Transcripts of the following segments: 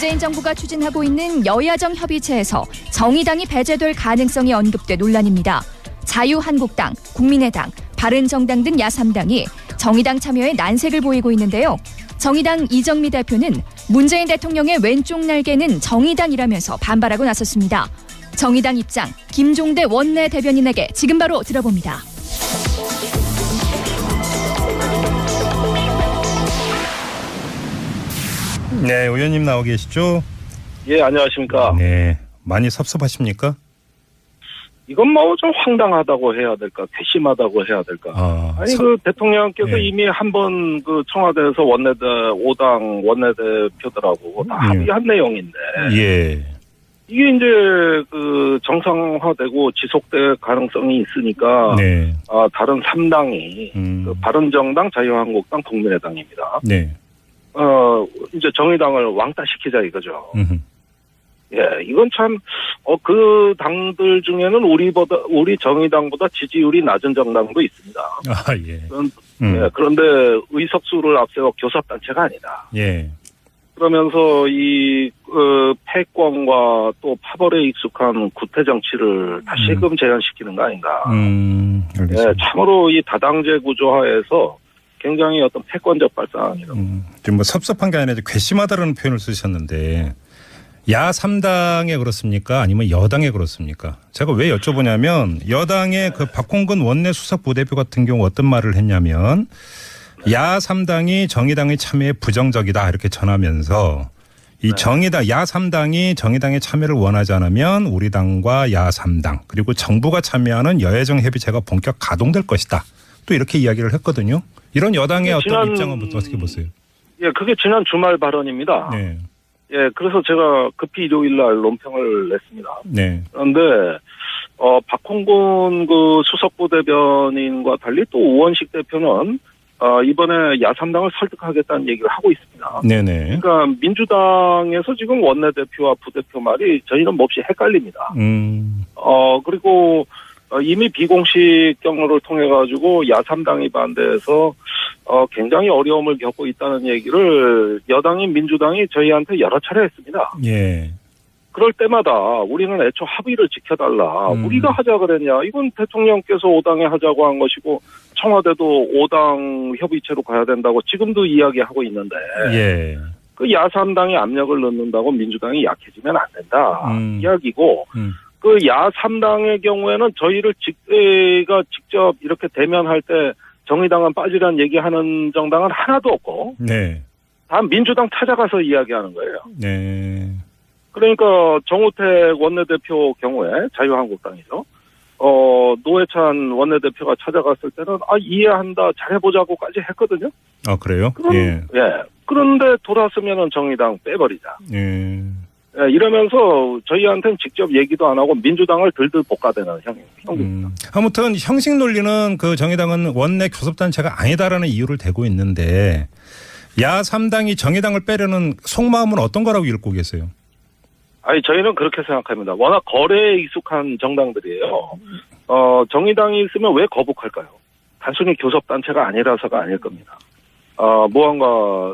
문재인 정부가 추진하고 있는 여야정 협의체에서 정의당이 배제될 가능성이 언급돼 논란입니다. 자유한국당, 국민의당, 바른정당 등 야3당이 정의당 참여에 난색을 보이고 있는데요. 정의당 이정미 대표는 문재인 대통령의 왼쪽 날개는 정의당이라면서 반발하고 나섰습니다. 정의당 입장, 김종대 원내 대변인에게 지금 바로 들어봅니다. 네, 의원님 나오 계시죠? 예, 안녕하십니까. 네, 많이 섭섭하십니까? 이건 뭐 좀 황당하다고 해야 될까, 괘씸하다고 해야 될까. 그 대통령께서 예. 이미 한 번 그 청와대에서 5당 원내대표들하고 다 합의한 내용인데. 예. 이게 이제 그 정상화되고 지속될 가능성이 있으니까. 네. 다른 3당이 그 바른정당, 자유한국당, 국민의당입니다. 네. 이제 정의당을 왕따시키자 이거죠. 음흠. 예, 이건 참, 그 당들 중에는 우리 정의당보다 지지율이 낮은 정당도 있습니다. 예. 예, 그런데 의석수를 앞세워 교섭단체가 아니다. 예. 그러면서 패권과 또 파벌에 익숙한 구태 정치를 다시금 재현시키는 거 아닌가. 알겠습니다. 예, 참으로 이 다당제 구조하에서 굉장히 어떤 패권적 발상이라고. 좀 뭐 섭섭한 게 아니라 괘씸하다라는 표현을 쓰셨는데 야3당에 그렇습니까? 아니면 여당에 그렇습니까? 제가 왜 여쭤보냐면 여당의 그 박홍근 원내 수석 부대표 같은 경우 어떤 말을 했냐면 야3당이 정의당의 참여에 부정적이다 이렇게 전하면서 이 정의당 야3당이 정의당의 참여를 원하지 않으면 우리 당과 야3당 그리고 정부가 참여하는 여야정 협의체가 본격 가동될 것이다. 또 이렇게 이야기를 했거든요. 이런 여당의 어떤 입장은 어떻게 보세요? 예, 그게 지난 주말 발언입니다. 네. 예, 그래서 제가 급히 일요일 날 논평을 냈습니다. 네. 그런데, 박홍근 그 수석부 대변인과 달리 또 우원식 대표는, 이번에 야3당을 설득하겠다는 얘기를 하고 있습니다. 네네. 그러니까 민주당에서 지금 원내대표와 부대표 말이 저희는 몹시 헷갈립니다. 그리고, 이미 비공식 경로를 통해 가지고 야3당이 반대해서 굉장히 어려움을 겪고 있다는 얘기를 여당인 민주당이 저희한테 여러 차례 했습니다. 예. 그럴 때마다 우리는 애초 합의를 지켜달라. 우리가 하자 그랬냐. 이건 대통령께서 5당에 하자고 한 것이고 청와대도 5당 협의체로 가야 된다고 지금도 이야기하고 있는데 예. 그 야3당이 압력을 넣는다고 민주당이 약해지면 안 된다. 이야기고 그 야3당의 경우에는 저희를 직접 이렇게 대면할 때 정의당은 빠지란 얘기하는 정당은 하나도 없고, 네. 다 민주당 찾아가서 이야기하는 거예요. 네. 그러니까 정우택 원내대표 경우에 자유한국당이죠. 노회찬 원내대표가 찾아갔을 때는 이해한다, 잘해보자고까지 했거든요. 그래요? 예. 그런데 돌아서면은 정의당 빼버리자. 예. 예, 이러면서 저희한테는 직접 얘기도 안 하고 민주당을 들들 볶아대는 형입니다. 아무튼 형식 논리는 그 정의당은 원내 교섭단체가 아니다라는 이유를 대고 있는데 야3당이 정의당을 빼려는 속마음은 어떤 거라고 읽고 계세요? 저희는 그렇게 생각합니다. 워낙 거래에 익숙한 정당들이에요. 정의당이 있으면 왜 거북할까요? 단순히 교섭단체가 아니라서가 아닐 겁니다. 무언가,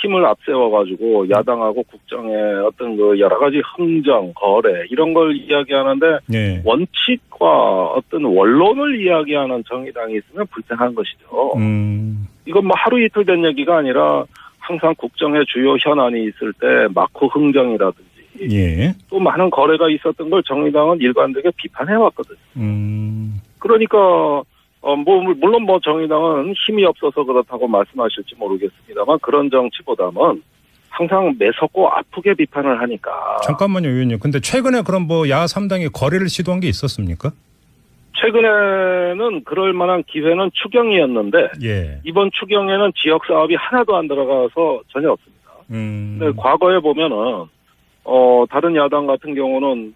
힘을 앞세워가지고 야당하고 국정의 어떤 그 여러 가지 흥정, 거래 이런 걸 이야기하는데 네. 원칙과 어떤 원론을 이야기하는 정의당이 있으면 불쌍한 것이죠. 이건 뭐 하루 이틀 된 얘기가 아니라 항상 국정의 주요 현안이 있을 때 마크 흥정이라든지 예. 또 많은 거래가 있었던 걸 정의당은 일관되게 비판해왔거든요. 그러니까 물론 정의당은 힘이 없어서 그렇다고 말씀하실지 모르겠습니다만 그런 정치보다는 항상 매섭고 아프게 비판을 하니까. 잠깐만요, 의원님. 근데 최근에 그럼 야3당이 거래를 시도한 게 있었습니까? 최근에는 그럴 만한 기회는 추경이었는데 예. 이번 추경에는 지역 사업이 하나도 안 들어가서 전혀 없습니다. 근데 과거에 보면은 다른 야당 같은 경우는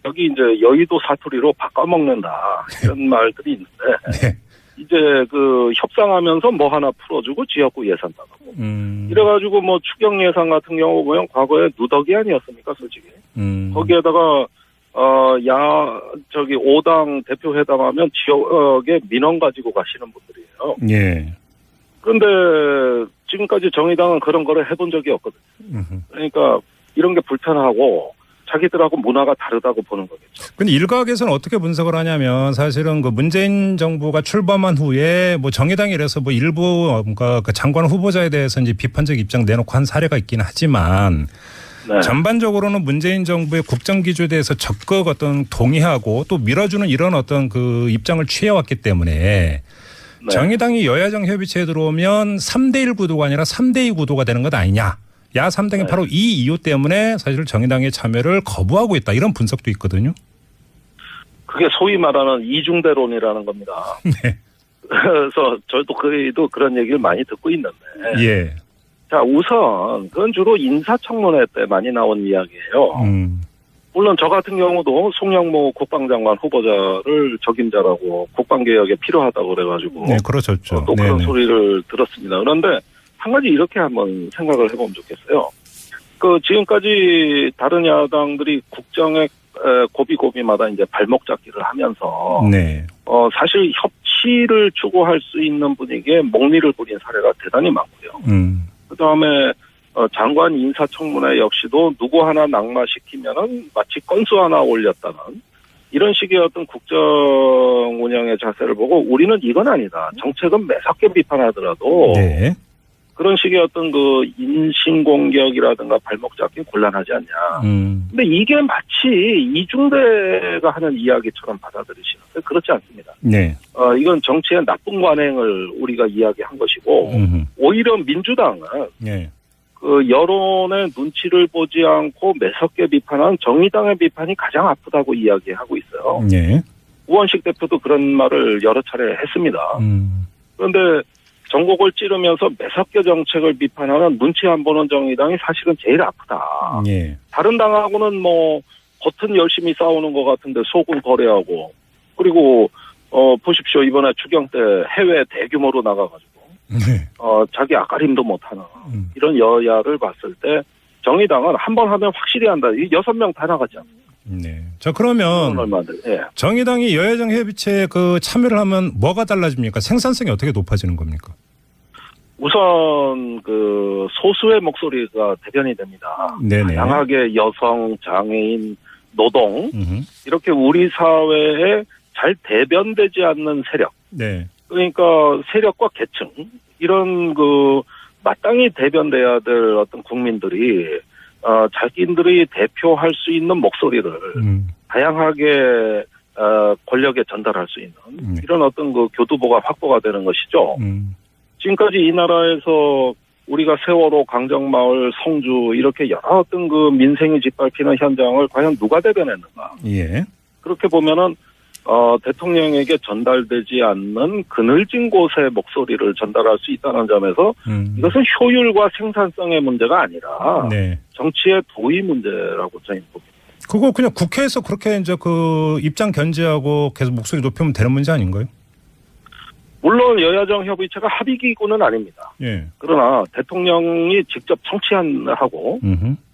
여기 이제 여의도 사투리로 바꿔먹는다 이런 말들이 있는데 네. 이제 그 협상하면서 하나 풀어주고 지역구 예산 나가고 이래가지고 추경 예산 같은 경우 보면 과거에 누더기 아니었습니까 솔직히 거기에다가 5당 대표 회담하면 지역의 민원 가지고 가시는 분들이에요. 예. 그런데 지금 지금까지 정의당은 그런 거를 해본 적이 없거든요. 음흠. 그러니까 이런 게 불편하고 자기들하고 문화가 다르다고 보는 거겠죠. 근데 일각에서는 어떻게 분석을 하냐면 사실은 그 문재인 정부가 출범한 후에 뭐 정의당이 이래서 뭐 일부 뭔가 그 장관 후보자에 대해서 이제 비판적 입장 내놓고 한 사례가 있긴 하지만 네. 전반적으로는 문재인 정부의 국정 기조에 대해서 적극 어떤 동의하고 또 밀어주는 이런 어떤 그 입장을 취해왔기 때문에 네. 정의당이 여야정 협의체에 들어오면 3대1 구도가 아니라 3대2 구도가 되는 것 아니냐. 야 3당이 네. 바로 이 이유 때문에 사실 정의당의 참여를 거부하고 있다. 이런 분석도 있거든요. 그게 소위 말하는 이중대론이라는 겁니다. 네. 그래서 저도 그래도 그런 얘기를 많이 듣고 있는데. 예. 자, 우선 그건 주로 인사청문회 때 많이 나온 이야기예요. 물론 저 같은 경우도 송영무 국방장관 후보자를 적임자라고 국방개혁에 필요하다고 그래가지고 네, 그렇죠. 또 그런 네네. 소리를 들었습니다. 그런데 한 가지 이렇게 한번 생각을 해보면 좋겠어요. 그 지금까지 다른 야당들이 국정에 고비고비마다 이제 발목 잡기를 하면서 네. 사실 협치를 추구할 수 있는 분위기에 목리를 부린 사례가 대단히 많고요. 그다음에 장관 인사청문회 역시도 누구 하나 낙마시키면은 마치 건수 하나 올렸다는 이런 식의 어떤 국정 운영의 자세를 보고 우리는 이건 아니다. 정책은 매섭게 비판하더라도 네. 그런 식의 어떤 그 인신공격이라든가 발목 잡기 곤란하지 않냐. 근데 이게 마치 이중대가 하는 이야기처럼 받아들이시는데 그렇지 않습니다. 네. 이건 정치의 나쁜 관행을 우리가 이야기한 것이고 오히려 민주당은 네. 그 여론의 눈치를 보지 않고 매섭게 비판한 정의당의 비판이 가장 아프다고 이야기하고 있어요. 네. 우원식 대표도 그런 말을 여러 차례 했습니다. 그런데 전곡을 찌르면서 매섭게 정책을 비판하는 눈치 안 보는 정의당이 사실은 제일 아프다. 네. 다른 당하고는 뭐 겉은 열심히 싸우는 것 같은데 속은 거래하고 그리고 보십시오. 이번에 추경 때 해외 대규모로 나가가지고 네. 자기 앞가림도 못하는 이런 여야를 봤을 때 정의당은 한 번 하면 확실히 한다. 이 6명 다 나가지 않습니다. 네. 자, 그러면 예. 정의당이 여야정 협의체에 그 참여를 하면 뭐가 달라집니까? 생산성이 어떻게 높아지는 겁니까? 우선 그 소수의 목소리가 대변이 됩니다. 네네. 다양하게 여성, 장애인, 노동 이렇게 우리 사회에 잘 대변되지 않는 세력. 네. 그러니까 세력과 계층 이런 그 마땅히 대변돼야 될 어떤 국민들이 자기들이 대표할 수 있는 목소리를 다양하게 권력에 전달할 수 있는 이런 어떤 그 교두보가 확보가 되는 것이죠. 지금까지 이 나라에서 우리가 세월호, 강정마을, 성주 이렇게 여러 어떤 그 민생이 짓밟히는 현장을 과연 누가 대변했는가? 예. 그렇게 보면은 대통령에게 전달되지 않는 그늘진 곳의 목소리를 전달할 수 있다는 점에서 이것은 효율과 생산성의 문제가 아니라 네. 정치의 도의 문제라고 저희는 봅니다. 그거 그냥 국회에서 그렇게 이제 그 입장 견제하고 계속 목소리 높이면 되는 문제 아닌가요? 물론 여야정 협의체가 합의기구는 아닙니다. 예. 그러나 대통령이 직접 청취하고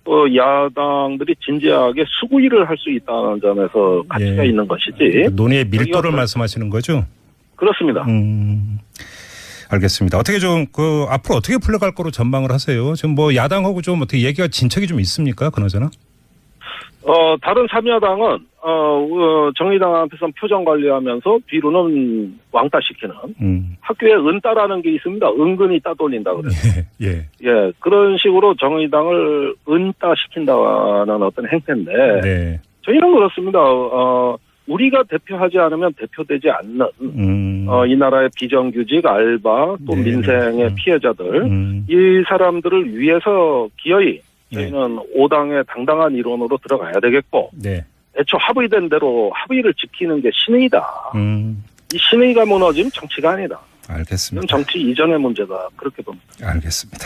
또 야당들이 진지하게 수구일을 할 수 있다는 점에서 가치가 예. 있는 것이지. 논의의 밀도를 말씀하시는 거죠? 그렇습니다. 알겠습니다. 어떻게 좀 그 앞으로 어떻게 풀려갈 거로 전망을 하세요? 지금 뭐 야당하고 좀 어떻게 얘기가 진척이 좀 있습니까? 그나저나? 다른 3야당은 정의당한테선 표정 관리하면서 뒤로는 왕따시키는 학교에 은따라는 게 있습니다. 은근히 따돌린다 그래요. 예. 예, 그런 식으로 정의당을 은따시킨다는 어떤 행태인데 네. 저희는 그렇습니다. 우리가 대표하지 않으면 대표되지 않는 이 나라의 비정규직, 알바, 또 네. 민생의 피해자들 이 사람들을 위해서 기어이 저희는 5당의 당당한 이론으로 들어가야 되겠고 네. 애초 합의된 대로 합의를 지키는 게 신의다. 이 신의가 무너지면 정치가 아니다. 알겠습니다. 이건 정치 이전의 문제다. 그렇게 봅니다. 알겠습니다.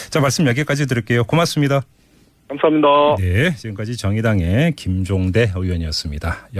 자, 말씀 여기까지 드릴게요. 고맙습니다. 감사합니다. 네, 지금까지 정의당의 김종대 의원이었습니다.